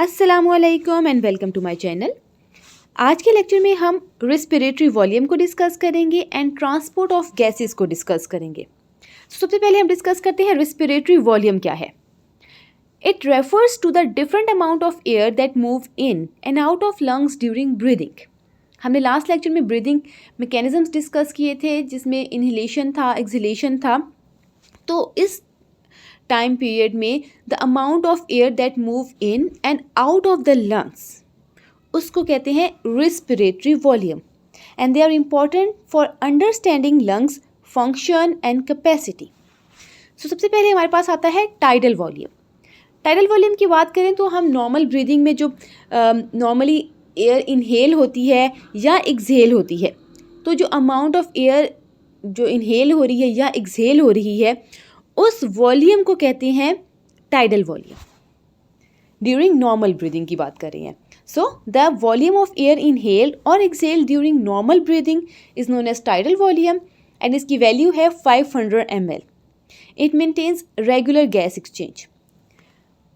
अस्सलामुअलैकुम and welcome to my channel. आज के लेक्चर में हम रेस्पिरेटरी वॉल्यूम को डिस्कस करेंगे एंड ट्रांसपोर्ट ऑफ गैसेस को डिस्कस करेंगे। सबसे पहले हम डिस्कस करते हैं रेस्पिरेटरी वॉल्यूम क्या है। It refers to the different amount of air that move in and out of lungs during breathing. हमने लास्ट लेक्चर में ब्रीदिंग मैकेनिज्म्स डिस्कस किए थे जिसमें इनहेलेशन था, एक्सहेलेशन था। तो इस टाइम पीरियड में the amount of air that move in and out of the lungs उसको कहते हैं respiratory volume and they are important for understanding lungs function and capacity. So सबसे पहले हमारे पास आता है टाइडल वॉल्यूम। टाइडल वॉल्यूम की बात करें तो हम नॉर्मल ब्रीदिंग में जो नॉर्मली एयर इनहेल होती है या एक्सहेल होती है, तो जो अमाउंट ऑफ एयर जो इनहेल हो रही है या एक्सहेल हो रही है उस वॉल्यूम को कहते हैं tidal volume. During normal breathing की बात कर रहे हैं। So the volume of air inhaled और exhaled during normal breathing is known as tidal volume and इसकी वैल्यू है 500 ml। It maintains regular gas exchange.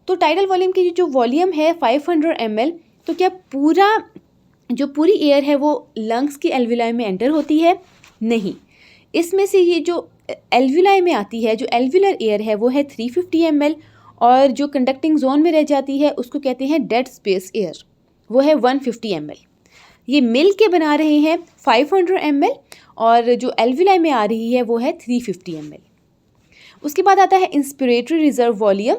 तो टाइडल वॉल्यूम की जो वॉल्यूम है 500 ml, तो क्या पूरी एयर है वो लंग्स की एल्विलाई में एंटर होती है? नहीं, इसमें से ये जो एल्विलाई में आती है, जो एल्विलर एयर है वो है 350 ml और जो कंडक्टिंग जोन में रह जाती है उसको कहते हैं डेड स्पेस एयर, वो है 150 ml। ये मिल के बना रहे हैं 500 ml और जो एल्विलाई में आ रही है वो है 350 ml। उसके बाद आता है इंस्पिरेटरी रिजर्व वॉल्यूम।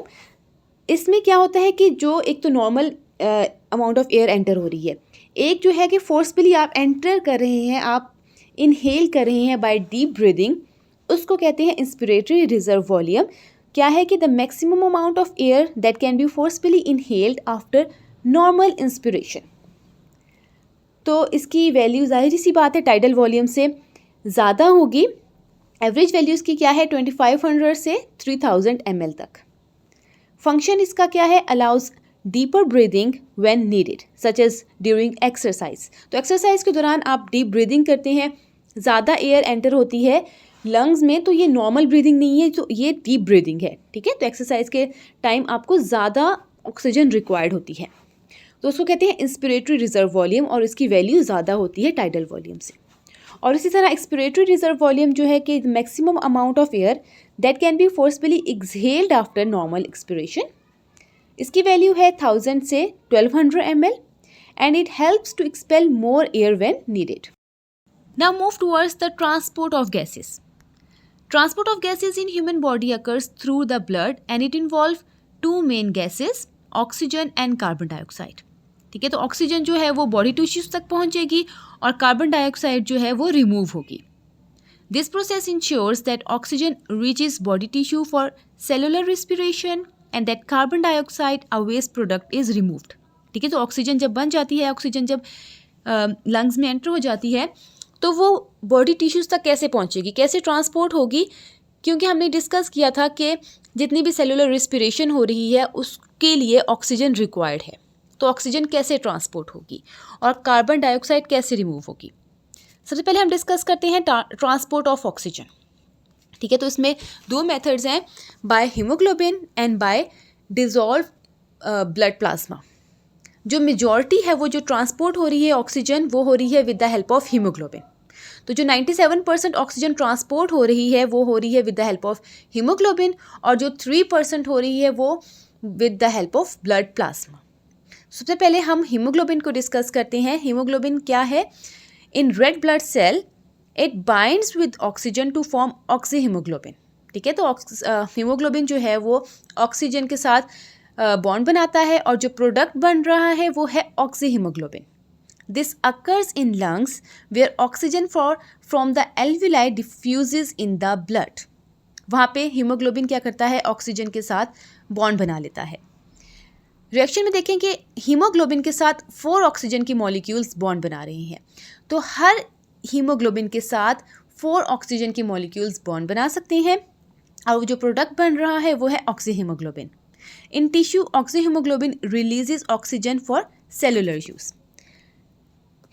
इसमें क्या होता है कि जो एक तो normal amount of air enter हो रही है, एक जो है कि फोर्सफुली आप एंटर कर रहे हैं, आप इनहेल कर रहे हैं बाय डीप ब्रीदिंग, उसको कहते हैं इंस्पिरेटरी रिजर्व वॉल्यूम। क्या है कि the maximum amount of air that can be forcefully inhaled after normal inspiration. तो इसकी वैल्यू जाहिर सी बात है टाइडल वॉल्यूम से ज़्यादा होगी। एवरेज वैल्यू इसकी क्या है 2500 से 3000 ml तक। फंक्शन इसका क्या है? Allows deeper breathing when needed such as during exercise. तो एक्सरसाइज के दौरान आप डीप ब्रीदिंग करते हैं, ज़्यादा एयर एंटर होती है लंग्स में, तो ये नॉर्मल ब्रीदिंग नहीं है, तो ये डीप ब्रीदिंग है। ठीक है, तो एक्सरसाइज के टाइम आपको ज़्यादा ऑक्सीजन रिक्वायर्ड होती है, तो उसको कहते हैं इंस्पिरेटरी रिजर्व वॉल्यूम और इसकी वैल्यू ज़्यादा होती है टाइडल वॉल्यूम से। और इसी तरह एक्सपिरेटरी रिजर्व वॉल्यूम जो है कि maximum amount of air that can be forcefully exhaled after normal expiration, इसकी वैल्यू है 1000 से 1200 ml and it helps to expel more air when needed. Now move towards the transport of gases. Transport of gases in human body occurs through the blood and it involves two main gases, oxygen and carbon dioxide। ठीक है, तो oxygen जो है वो body tissues तक पहुंचेगी और carbon dioxide जो है वो रिमूव होगी। This process ensures that oxygen reaches body tissue for cellular respiration and that carbon dioxide a waste product is removed. ठीक है, तो ऑक्सीजन जब बन जाती है, ऑक्सीजन जब लंग्स में एंटर हो जाती है तो वो बॉडी टिश्यूज़ तक कैसे पहुंचेगी, कैसे ट्रांसपोर्ट होगी? क्योंकि हमने डिस्कस किया था कि जितनी भी सेलुलर रेस्पिरेशन हो रही है उसके लिए ऑक्सीजन रिक्वायर्ड है, तो ऑक्सीजन कैसे ट्रांसपोर्ट होगी और कार्बन डाइऑक्साइड कैसे रिमूव होगी। सबसे पहले हम डिस्कस करते हैं ट्रांसपोर्ट ऑफ ऑक्सीजन। ठीक है, तो इसमें दो मेथड्स हैं, by haemoglobin and by dissolve blood plasma. जो मेजॉरिटी है वो जो ट्रांसपोर्ट हो रही है ऑक्सीजन वो हो रही है with the help of haemoglobin. तो जो 97% ऑक्सीजन ट्रांसपोर्ट हो रही है वो हो रही है with the help of haemoglobin और जो 3% हो रही है वो with the help of blood plasma. सबसे पहले हम हीमोग्लोबिन को डिस्कस करते हैं। हीमोग्लोबिन क्या है? In red blood cell it binds with oxygen to form oxy haemoglobin. ठीक है, तो हीमोग्लोबिन जो है वो ऑक्सीजन के साथ बॉन्ड बनाता है और जो प्रोडक्ट बन रहा है वो है oxy haemoglobin. This occurs in lungs where oxygen from the alveoli diffuses in the blood. वहाँ पे हीमोग्लोबिन क्या करता है? ऑक्सीजन के साथ बॉन्ड बना लेता है। रिएक्शन में देखें कि हीमोग्लोबिन के साथ 4 ऑक्सीजन की मॉलिक्यूल्स बॉन्ड बना रहे हैं, तो हर हीमोग्लोबिन के साथ 4 ऑक्सीजन की मॉलिक्यूल्स बॉन्ड बना सकते हैं और जो प्रोडक्ट बन रहा है वो है oxy haemoglobin. In tissue, oxyhemoglobin releases oxygen for cellular use।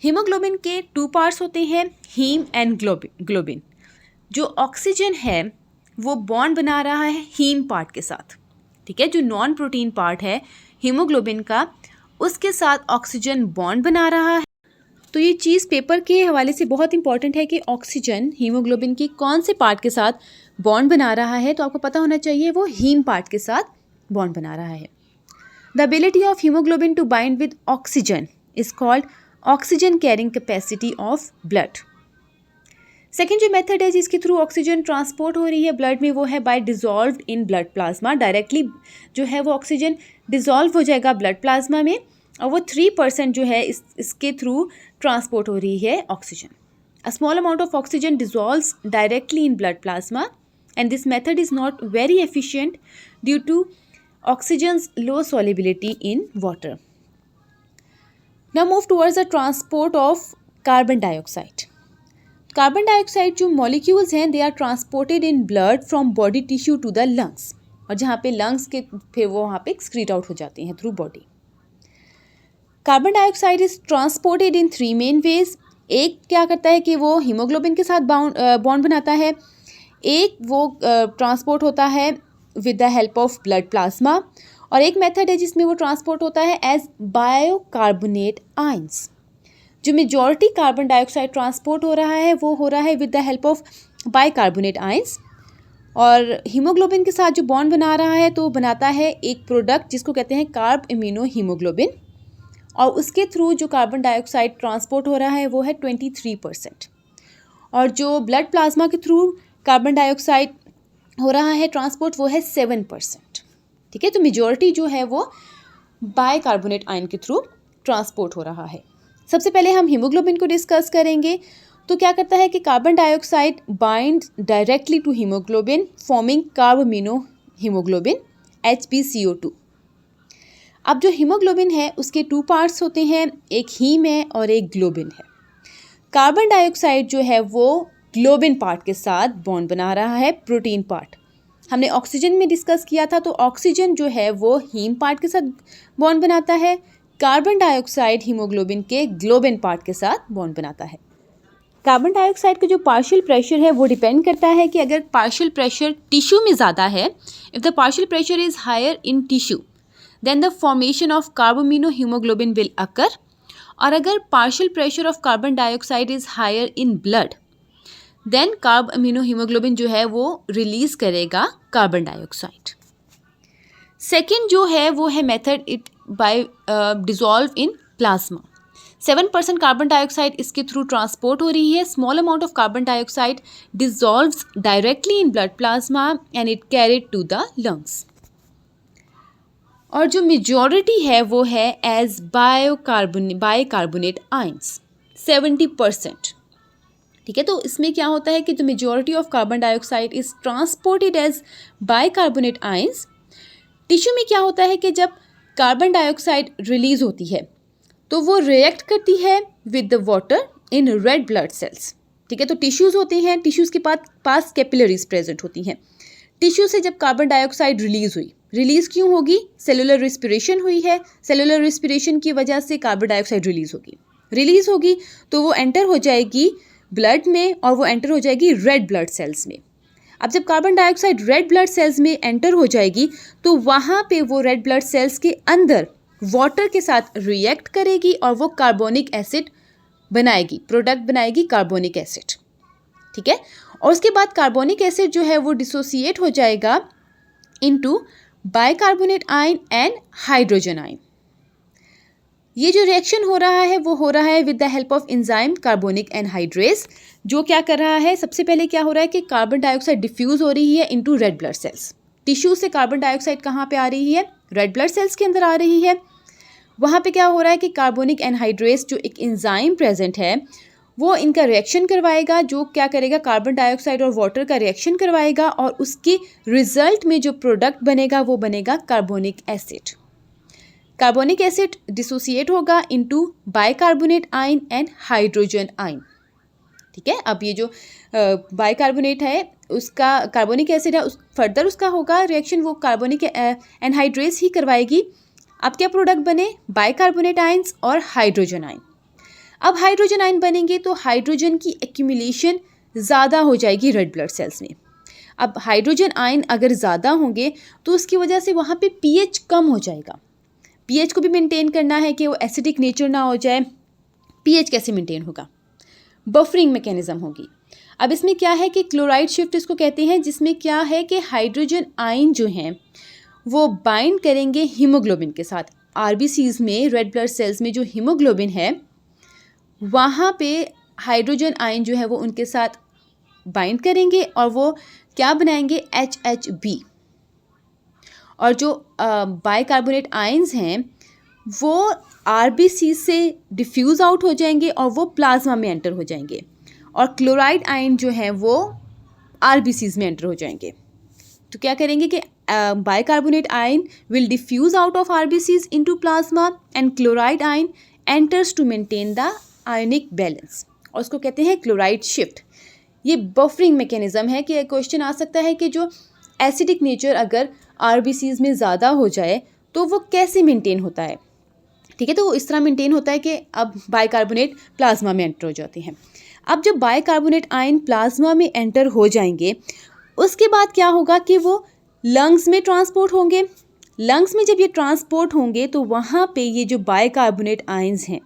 Haemoglobin के 2 पार्ट्स होते हैं, हीम एंड ग्लोबिन। जो ऑक्सीजन है वो बॉन्ड बना रहा है हीम पार्ट के साथ। ठीक है, जो नॉन प्रोटीन पार्ट है हीमोग्लोबिन का उसके साथ ऑक्सीजन बॉन्ड बना रहा है। तो ये चीज़ पेपर के हवाले से बहुत इंपॉर्टेंट है कि ऑक्सीजन हीमोग्लोबिन की कौन से पार्ट के साथ बॉन्ड बना रहा है, तो आपको पता होना चाहिए वो हीम पार्ट के साथ बॉन्ड बना रहा है। The ability of haemoglobin to bind with oxygen is called oxygen carrying capacity of blood. Second जो मेथड है जिसके थ्रू ऑक्सीजन ट्रांसपोर्ट हो रही है ब्लड में, वो है by dissolve in blood plasma. Directly जो है वो ऑक्सीजन डिजॉल्व हो जाएगा ब्लड प्लाज्मा में, और वो 3% जो है इसके थ्रू ट्रांसपोर्ट हो रही है oxygen. A small amount of oxygen dissolves directly in blood plasma and this method is not very efficient due to oxygen's low solubility in water. Now move towards the transport of carbon dioxide. Carbon dioxide जो molecules हैं they are transported in blood from body tissue to the lungs, और जहाँ पे lungs के फिर वो वहाँ पे एक्सक्रीट आउट हो जाते हैं through body. Carbon dioxide is transported in 3 main ways. एक क्या करता है कि वो हीमोग्लोबिन के साथ बॉन्ड बनाता है, एक वो ट्रांसपोर्ट होता है with the help of blood plasma, और एक मेथड है जिसमें वो ट्रांसपोर्ट होता है एज बायोकार्बोनेट आयंस। जो मेजॉरिटी कार्बन डाइऑक्साइड ट्रांसपोर्ट हो रहा है वो हो रहा है with the help of bicarbonate ions, और हीमोग्लोबिन के साथ जो बॉन्ड बना रहा है तो बनाता है एक प्रोडक्ट जिसको कहते हैं कार्ब इम्यूनो हीमोग्लोबिन, और उसके थ्रू जो कार्बन डाइऑक्साइड ट्रांसपोर्ट हो रहा है वो है 23%, और जो ब्लड प्लाज्मा के थ्रू कार्बन डाइऑक्साइड हो रहा है ट्रांसपोर्ट वो है 7%। ठीक है, तो मेजॉरिटी जो है वो बाइकार्बोनेट आयन के थ्रू ट्रांसपोर्ट हो रहा है। सबसे पहले हम हीमोग्लोबिन को डिस्कस करेंगे। तो क्या करता है कि carbon dioxide bind directly to haemoglobin forming carbamino haemoglobin HbCO2। अब जो हीमोग्लोबिन है उसके 2 पार्ट्स होते हैं, एक हीम है और एक ग्लोबिन है। कार्बन डाइऑक्साइड जो है वो ग्लोबिन पार्ट के साथ बॉन्ड बना रहा है, प्रोटीन पार्ट। हमने ऑक्सीजन में डिस्कस किया था, तो ऑक्सीजन जो है वो हीम पार्ट के साथ बॉन्ड बनाता है, कार्बन डाइऑक्साइड हीमोग्लोबिन के ग्लोबिन पार्ट के साथ बॉन्ड बनाता है। कार्बन डाइऑक्साइड का जो पार्शियल प्रेशर है वो डिपेंड करता है कि अगर पार्शियल प्रेशर टिश्यू में ज़्यादा है, if the partial pressure is higher in tissue then the formation of carbamino haemoglobin will occur, और अगर partial pressure of carbon dioxide is higher in blood then carbamino haemoglobin जो है वो release करेगा carbon dioxide. Second जो है वो है method it by dissolve in plasma. 7% carbon dioxide इसके थ्रू ट्रांसपोर्ट हो रही है। Small amount of carbon dioxide dissolves directly in blood plasma and it carried to the lungs, और जो मेजॉरिटी है वो है एज बाइकार्बोनेट आयंस 70%। ठीक है, तो इसमें क्या होता है कि the majority of carbon dioxide is transported as bicarbonate ions. Tissue में क्या होता है कि जब कार्बन डाइऑक्साइड रिलीज होती है तो वो रिएक्ट करती है with the water in red blood cells. ठीक है, तो टिश्यूज़ होते हैं, टिश्यूज़ के पास कैपिलरीज प्रेजेंट होती हैं। टिश्यू से जब कार्बन डाइऑक्साइड रिलीज़ क्यों होगी? सेलुलर रिस्पिरेशन हुई है, सेलुलर रिस्पिरेशन की वजह से कार्बन डाइऑक्साइड रिलीज़ होगी तो वो एंटर हो जाएगी ब्लड में, और वो एंटर हो जाएगी रेड ब्लड सेल्स में। अब जब carbon dioxide red blood cells में एंटर हो जाएगी तो वहाँ पे वो रेड ब्लड सेल्स के अंदर वाटर के साथ रिएक्ट करेगी और वो कार्बोनिक एसिड बनाएगी, प्रोडक्ट बनाएगी कार्बोनिक एसिड। ठीक है, और उसके बाद कार्बोनिक एसिड जो है वो डिसोसिएट हो जाएगा into bicarbonate ion and hydrogen ion. ये जो रिएक्शन हो रहा है वो हो रहा है with the help of enzyme carbonic anhydrase, जो क्या कर रहा है, सबसे पहले क्या हो रहा है कि कार्बन डाइऑक्साइड डिफ्यूज़ हो रही है into red blood cells. Tissue से कार्बन डाइऑक्साइड कहाँ पे आ रही है? रेड ब्लड सेल्स के अंदर आ रही है। वहाँ पे क्या हो रहा है कि कार्बोनिक एनहाइड्रेज जो एक एंजाइम प्रेजेंट है वो इनका रिएक्शन करवाएगा, जो क्या करेगा, कार्बन डाइऑक्साइड और वाटर का रिएक्शन करवाएगा, और उसके रिजल्ट में जो प्रोडक्ट बनेगा वो बनेगा carbonic acid. Carbonic acid dissociate होगा into bicarbonate ion and hydrogen ion. ठीक है, अब ये जो बाइकार्बोनेट है उसका कार्बोनिक एसिड है, फर्दर उसका होगा रिएक्शन, वो कार्बोनिक एनहाइड्रेज ही करवाएगी। अब क्या प्रोडक्ट बने? बाइकार्बोनेट आयंस और हाइड्रोजन आयन। अब हाइड्रोजन आयन बनेंगे तो हाइड्रोजन की एक्यूमुलेशन ज़्यादा हो जाएगी रेड ब्लड सेल्स में। अब हाइड्रोजन आयन अगर ज़्यादा होंगे तो उसकी वजह से वहाँ पे pH कम हो जाएगा। पीएच को भी मेंटेन करना है कि वो एसिडिक नेचर ना हो जाए। पीएच कैसे मेंटेन होगा? बफरिंग मैकेनिज्म होगी। अब इसमें क्या है कि क्लोराइड शिफ्ट इसको कहते हैं, जिसमें क्या है कि हाइड्रोजन आयन जो हैं वो बाइंड करेंगे हीमोग्लोबिन के साथ। आरबीसीज में, रेड ब्लड सेल्स में जो हीमोग्लोबिन है वहाँ पे हाइड्रोजन आयन जो है वो उनके साथ बाइंड करेंगे और वो क्या बनाएंगे? HHB। और जो बाइकार्बोनेट आयंस हैं वो आरबीसी से डिफ्यूज़ आउट हो जाएंगे और वो प्लाज्मा में एंटर हो जाएंगे, और क्लोराइड आयन जो है वो आरबीसीज में एंटर हो जाएंगे। तो क्या करेंगे कि bicarbonate ion will diffuse out of RBCs into plasma and chloride ion enters to maintain the ionic balance, और उसको कहते हैं क्लोराइड शिफ्ट। ये बफरिंग मैकेनिज्म है कि क्वेश्चन आ सकता है कि जो एसिडिक नेचर अगर आरबीसीज में ज़्यादा हो जाए तो वो कैसे मेंटेन होता है। ठीक है, तो वो इस तरह मेंटेन होता है कि अब बाइकार्बोनेट प्लाज्मा में एंटर हो जाते हैं। अब जब बाइकार्बोनेट आयन प्लाज्मा में एंटर हो जाएंगे उसके बाद क्या होगा कि वो लंग्स में ट्रांसपोर्ट होंगे। लंग्स में जब ये ट्रांसपोर्ट होंगे तो वहाँ पे ये जो बाइकार्बोनेट आयंस हैं,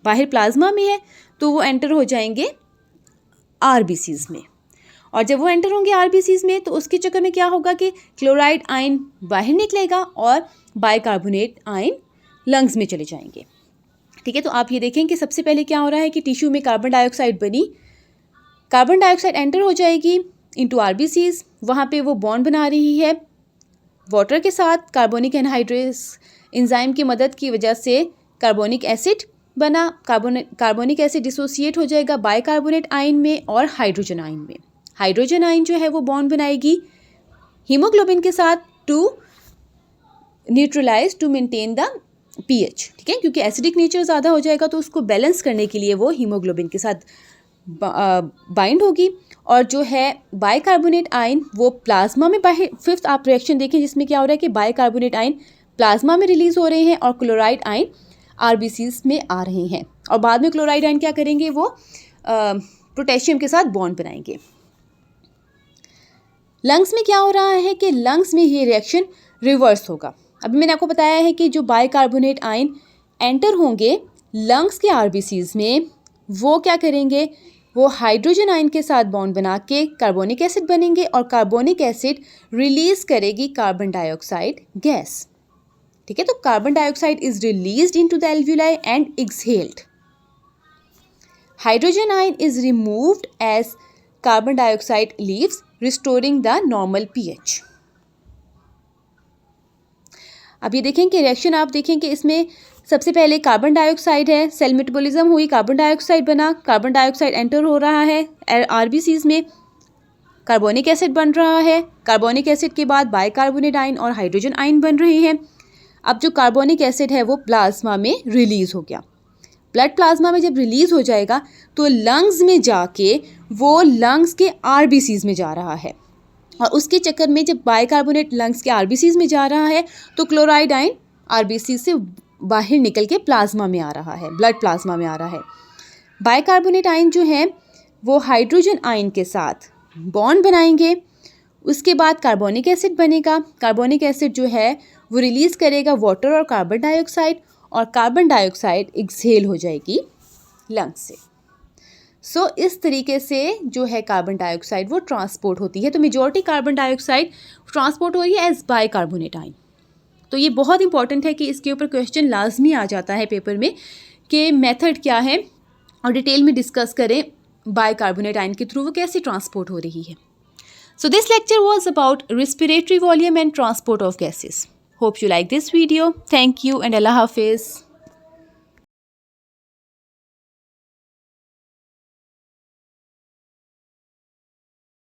बाहर प्लाज्मा में है तो वो एंटर हो जाएंगे आरबीसीज में, और जब वो एंटर होंगे आरबीसीज में तो उसके चक्कर में क्या होगा कि क्लोराइड आयन बाहर निकलेगा और बाइकार्बोनेट आयन लंग्स में चले जाएंगे। ठीक है, तो आप ये देखें कि सबसे पहले क्या हो रहा है कि टिश्यू में कार्बन डाइऑक्साइड बनी, कार्बन डाइऑक्साइड एंटर हो जाएगी इनटू आरबीसीज, वहाँ पे वो बॉन्ड बना रही है वाटर के साथ। कार्बोनिक एनहाइड्रेस एंजाइम की मदद की वजह से कार्बोनिक एसिड बना, कार्बोनिक एसिड डिसोसिएट हो जाएगा बाइकार्बोनेट आयन में और हाइड्रोजन आयन में। हाइड्रोजन आयन जो है वो बॉन्ड बनाएगी हीमोग्लोबिन के साथ to neutralise, to maintain the pH. ठीक है, क्योंकि एसिडिक नेचर ज़्यादा हो जाएगा तो उसको बैलेंस करने के लिए वो हीमोग्लोबिन के साथ बाइंड होगी, और जो है बाइकार्बोनेट आयन वो प्लाज्मा में बाहर। फिफ्थ आप रिएक्शन देखें जिसमें क्या हो रहा है कि बाइकार्बोनेट आयन प्लाज्मा में रिलीज हो रहे हैं और क्लोराइड आयन आरबीसीज में आ रहे हैं, और बाद में क्लोराइड आयन क्या करेंगे? वो पोटेशियम के साथ बॉन्ड बनाएंगे। लंग्स में क्या हो रहा है कि लंग्स में ये रिएक्शन रिवर्स होगा। अभी मैंने आपको बताया है कि जो बाइकार्बोनेट आयन एंटर होंगे लंग्स के आरबीसीज में वो क्या करेंगे? वो हाइड्रोजन आयन के साथ बॉन्ड बना के कार्बोनिक एसिड बनेंगे, और कार्बोनिक एसिड रिलीज करेगी कार्बन डाइऑक्साइड गैस। ठीक है, तो carbon dioxide is released into the alveoli and exhaled. Hydrogen ion is removed as carbon dioxide leaves, restoring the normal pH. अब ये देखें कि रिएक्शन आप देखें कि इसमें सबसे पहले कार्बन डाइऑक्साइड है, सेल मेटाबॉलिज्म हुई, कार्बन डाइऑक्साइड बना, कार्बन डाइऑक्साइड एंटर हो रहा है आरबीसीज में, कार्बोनिक एसिड बन रहा है, कार्बोनिक एसिड के बाद बाइकार्बोनेट आयन और हाइड्रोजन आयन बन रहे हैं। अब जो कार्बोनिक एसिड है वो प्लाज्मा में रिलीज़ हो गया। ब्लड प्लाज्मा में जब रिलीज़ हो जाएगा तो लंग्स में जाके वो लंग्स के आरबीसीज में जा रहा है, और उसके चक्कर में जब बाइकार्बोनेट लंग्स के आरबीसीज में जा रहा है तो क्लोराइड आयन आरबीसी से बाहर निकल के प्लाज्मा में आ रहा है, ब्लड प्लाज्मा में आ रहा है। बाइकार्बोनेट आयन जो है वो हाइड्रोजन आयन के साथ बॉन्ड बनाएंगे, उसके बाद कार्बोनिक एसिड बनेगा। कार्बोनिक एसिड जो है वो रिलीज़ करेगा वाटर और कार्बन डाइऑक्साइड, और कार्बन डाइऑक्साइड एक्सहेल हो जाएगी लंग्स से। सो इस तरीके से जो है कार्बन डाइऑक्साइड वो ट्रांसपोर्ट होती है। तो मेजॉरिटी कार्बन डाइऑक्साइड ट्रांसपोर्ट हो रही है एज बाइकार्बोनेट आयन। तो ये बहुत इंपॉर्टेंट है कि इसके ऊपर क्वेश्चन लाजमी आ जाता है पेपर में कि मेथड क्या है, और डिटेल में डिस्कस करें बाइकार्बोनेट आयन के थ्रू वो कैसे ट्रांसपोर्ट हो रही है। So this lecture was about respiratory volume and transport of gases. Hope you like this video. Thank you and Allah Hafiz.